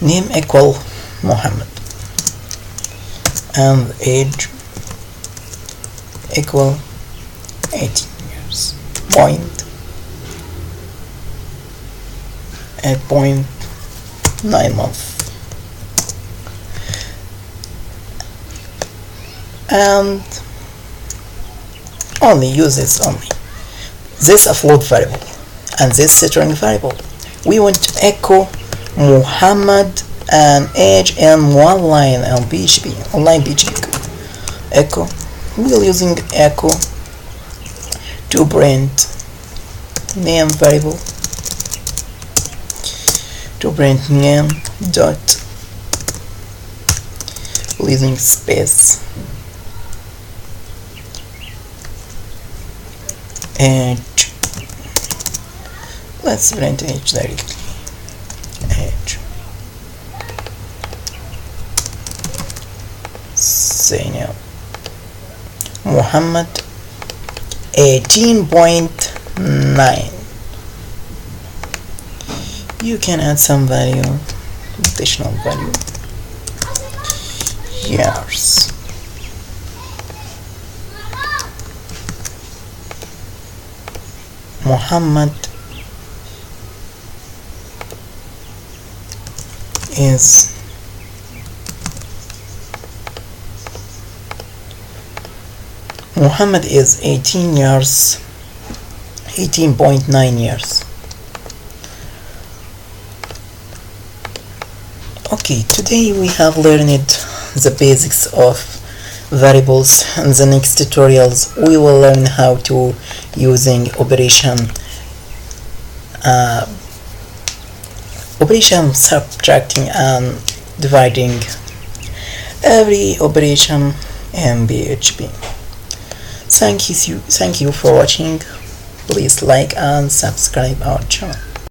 Name equal Muhammad, and age equal 18 years. Point 8.9 months. And only use this only. This a float variable and this string variable. We want to echo Muhammad and age in one line on PHP, online PHP code. Echo. We're using echo to print name variable, to print name dot using space age. Let's print age directly. Age. Say now Muhammad 18.9. You can add some value, additional value. Years. Muhammad is Muhammad is 18 years, 18.9 years. Okay, today we have learned the basics of variables. In the next tutorials we will learn how to using operation subtracting and dividing, every operation in PHP. Thank you for watching. Please like and subscribe our channel.